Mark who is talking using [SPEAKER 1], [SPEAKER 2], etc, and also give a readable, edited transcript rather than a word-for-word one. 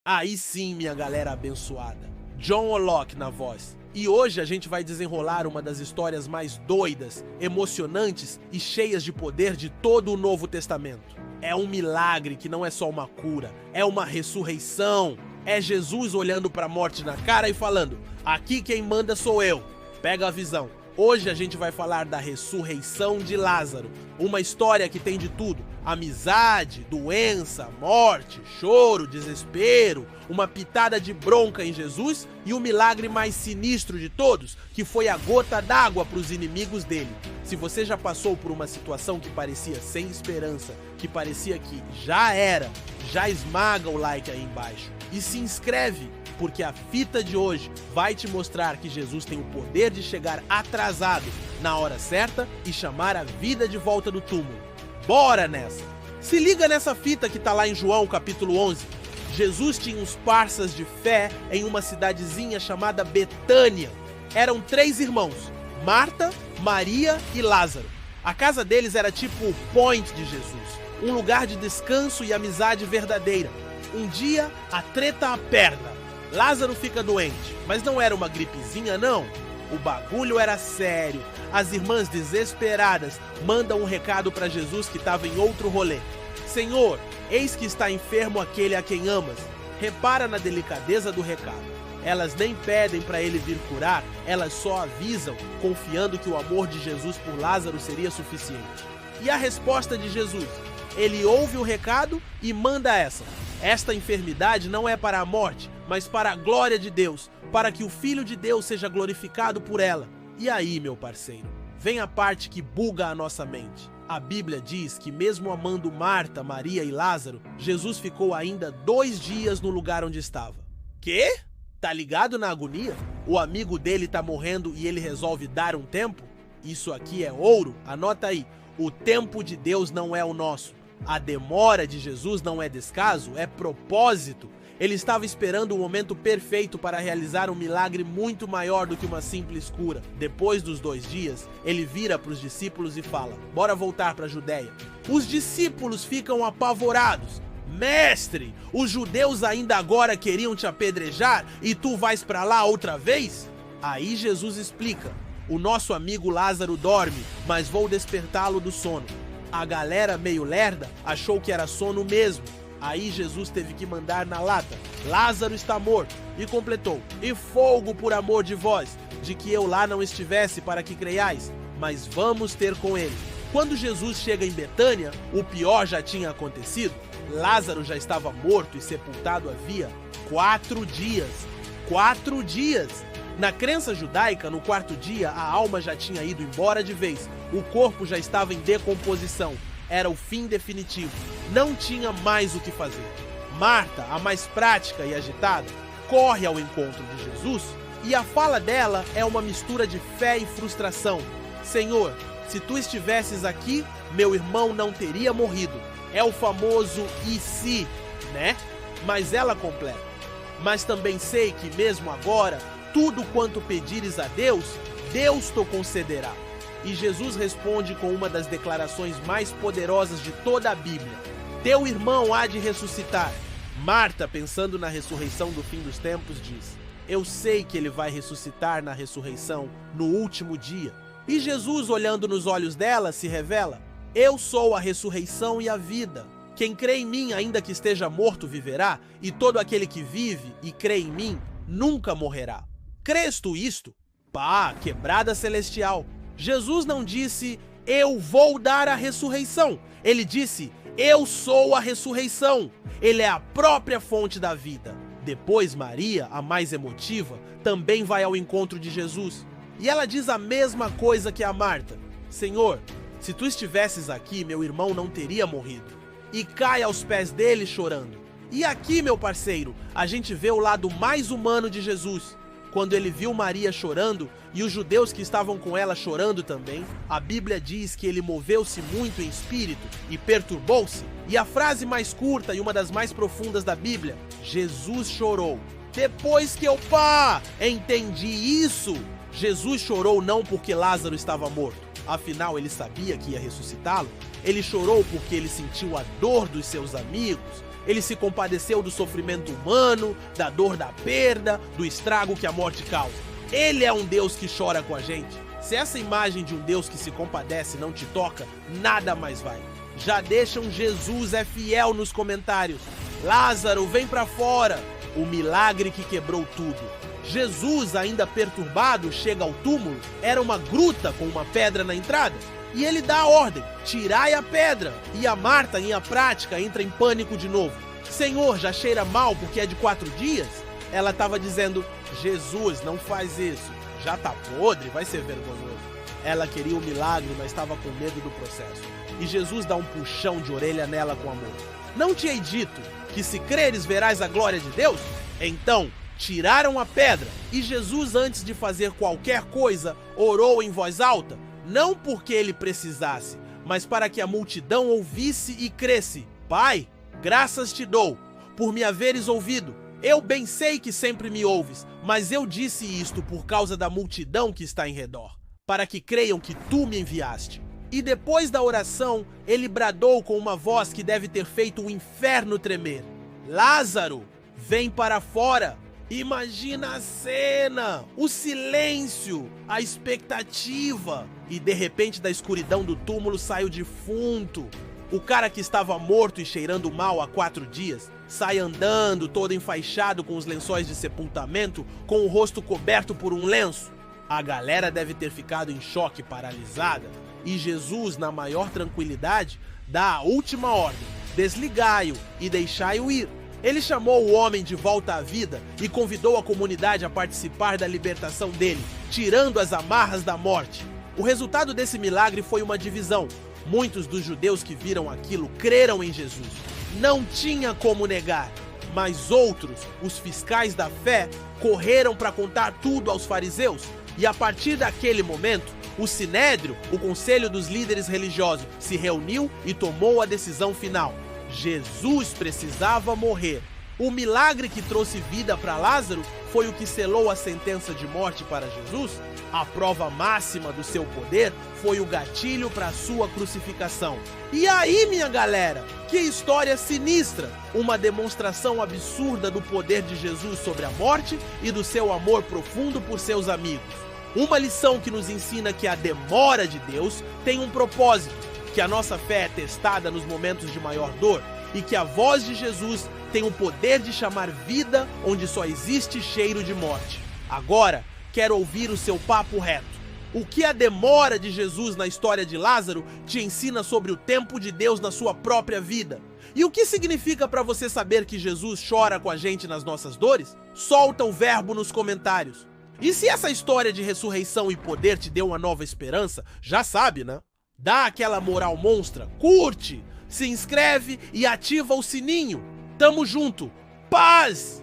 [SPEAKER 1] Aí sim, minha galera abençoada. John Olok na voz. E hoje a gente vai desenrolar uma das histórias mais doidas, emocionantes e cheias de poder de todo o Novo Testamento. É um milagre que não é só uma cura, é uma ressurreição. É Jesus olhando para a morte na cara e falando: aqui quem manda sou eu. Pega a visão. Hoje a gente vai falar da ressurreição de Lázaro, uma história que tem de tudo: amizade, doença, morte, choro, desespero, uma pitada de bronca em Jesus e o milagre mais sinistro de todos, que foi a gota d'água para os inimigos dele. Se você já passou por uma situação que parecia sem esperança, que parecia que já era, já esmaga o like aí embaixo e se inscreve, porque a fita de hoje vai te mostrar que Jesus tem o poder de chegar atrasado na hora certa e chamar a vida de volta do túmulo. Bora nessa! Se liga nessa fita que tá lá em João capítulo 11. Jesus tinha uns parças de fé em uma cidadezinha chamada Betânia. Eram 3 irmãos, Marta, Maria e Lázaro. A casa deles era tipo o point de Jesus, um lugar de descanso e amizade verdadeira. Um dia, a treta aperta. Lázaro fica doente, mas não era uma gripezinha não. O bagulho era sério. As irmãs desesperadas mandam um recado para Jesus que estava em outro rolê. Senhor, eis que está enfermo aquele a quem amas. Repara na delicadeza do recado. Elas nem pedem para ele vir curar, elas só avisam, confiando que o amor de Jesus por Lázaro seria suficiente. E a resposta de Jesus? Ele ouve o recado e manda essa: esta enfermidade não é para a morte, mas para a glória de Deus, para que o Filho de Deus seja glorificado por ela. E aí, meu parceiro, vem a parte que buga a nossa mente. A Bíblia diz que mesmo amando Marta, Maria e Lázaro, Jesus ficou ainda 2 dias no lugar onde estava. Quê? Tá ligado na agonia? O amigo dele tá morrendo e ele resolve dar um tempo? Isso aqui é ouro, anota aí. O tempo de Deus não é o nosso. A demora de Jesus não é descaso, é propósito. Ele estava esperando o momento perfeito para realizar um milagre muito maior do que uma simples cura. Depois dos 2 dias, ele vira para os discípulos e fala: bora voltar para a Judéia. Os discípulos ficam apavorados. Mestre, os judeus ainda agora queriam te apedrejar e tu vais para lá outra vez? Aí Jesus explica: o nosso amigo Lázaro dorme, mas vou despertá-lo do sono. A galera meio lerda achou que era sono mesmo. Aí Jesus teve que mandar na lata: Lázaro está morto. E completou: e folgo por amor de vós, de que eu lá não estivesse para que creiais, mas vamos ter com ele. Quando Jesus chega em Betânia, o pior já tinha acontecido. Lázaro já estava morto e sepultado havia 4 dias. 4 dias! Na crença judaica, no 4º dia, a alma já tinha ido embora de vez. O corpo já estava em decomposição. Era o fim definitivo. Não tinha mais o que fazer. Marta, a mais prática e agitada, corre ao encontro de Jesus e a fala dela é uma mistura de fé e frustração. Senhor, se tu estivesses aqui, meu irmão não teria morrido. É o famoso e se, né? Mas ela completa: mas também sei que mesmo agora, tudo quanto pedires a Deus, Deus te concederá. E Jesus responde com uma das declarações mais poderosas de toda a Bíblia: teu irmão há de ressuscitar. Marta, pensando na ressurreição do fim dos tempos, diz: eu sei que ele vai ressuscitar na ressurreição, no último dia. E Jesus, olhando nos olhos dela, se revela: eu sou a ressurreição e a vida. Quem crê em mim, ainda que esteja morto, viverá, e todo aquele que vive e crê em mim, nunca morrerá. Crês tu isto? Pá, quebrada celestial. Jesus não disse: eu vou dar a ressurreição. Ele disse: eu sou a ressurreição. Ele é a própria fonte da vida. Depois Maria, a mais emotiva, também vai ao encontro de Jesus. E ela diz a mesma coisa que a Marta: Senhor, se tu estivesses aqui, meu irmão não teria morrido. E cai aos pés dele chorando. E aqui, meu parceiro, a gente vê o lado mais humano de Jesus. Quando ele viu Maria chorando e os judeus que estavam com ela chorando também, a Bíblia diz que ele moveu-se muito em espírito e perturbou-se. E a frase mais curta e uma das mais profundas da Bíblia: Jesus chorou. Depois que eu entendi isso, Jesus chorou não porque Lázaro estava morto. Afinal, ele sabia que ia ressuscitá-lo. Ele chorou porque ele sentiu a dor dos seus amigos. ele se compadeceu do sofrimento humano, da dor da perda, do estrago que a morte causa. Ele é um Deus que chora com a gente. Se essa imagem de um Deus que se compadece não te toca, nada mais vai. Já deixa um Jesus é fiel nos comentários. Lázaro, vem pra fora! O milagre que quebrou tudo. Jesus, ainda perturbado, chega ao túmulo. Era uma gruta com uma pedra na entrada. E ele dá a ordem, tirai a pedra. E a Marta, em a prática, entra em pânico de novo. Senhor, já cheira mal porque é de 4 dias? Ela estava dizendo, Jesus, não faz isso. Já tá podre, vai ser vergonhoso. Ela queria o milagre, mas estava com medo do processo. E Jesus dá um puxão de orelha nela com amor. Não te hei dito que se creres verás a glória de Deus? Então, tiraram a pedra. E Jesus, antes de fazer qualquer coisa, orou em voz alta. Não porque ele precisasse, mas para que a multidão ouvisse e cresce. Pai, graças te dou, por me haveres ouvido. Eu bem sei que sempre me ouves, mas eu disse isto por causa da multidão que está em redor, para que creiam que tu me enviaste. E depois da oração, ele bradou com uma voz que deve ter feito o inferno tremer. Lázaro, vem para fora. Imagina a cena, o silêncio, a expectativa. E de repente da escuridão do túmulo sai o defunto. O cara que estava morto e cheirando mal há 4 dias, sai andando todo enfaixado com os lençóis de sepultamento, com o rosto coberto por um lenço. A galera deve ter ficado em choque, paralisada. E Jesus, na maior tranquilidade, dá a última ordem: desligai-o e deixai-o ir. Ele chamou o homem de volta à vida e convidou a comunidade a participar da libertação dele, tirando as amarras da morte. O resultado desse milagre foi uma divisão. Muitos dos judeus que viram aquilo creram em Jesus. Não tinha como negar. Mas outros, os fiscais da fé, correram para contar tudo aos fariseus. E a partir daquele momento, o Sinédrio, o conselho dos líderes religiosos, se reuniu e tomou a decisão final. Jesus precisava morrer. O milagre que trouxe vida para Lázaro foi o que selou a sentença de morte para Jesus. A prova máxima do seu poder foi o gatilho para a sua crucificação. E aí, minha galera, que história sinistra! Uma demonstração absurda do poder de Jesus sobre a morte e do seu amor profundo por seus amigos. Uma lição que nos ensina que a demora de Deus tem um propósito, que a nossa fé é testada nos momentos de maior dor e que a voz de Jesus tem o poder de chamar vida onde só existe cheiro de morte. Agora, quero ouvir o seu papo reto. O que a demora de Jesus na história de Lázaro te ensina sobre o tempo de Deus na sua própria vida? E o que significa para você saber que Jesus chora com a gente nas nossas dores? Solta o verbo nos comentários. E se essa história de ressurreição e poder te deu uma nova esperança, já sabe, né? Dá aquela moral monstra, curte, se inscreve e ativa o sininho. Tamo junto. Paz!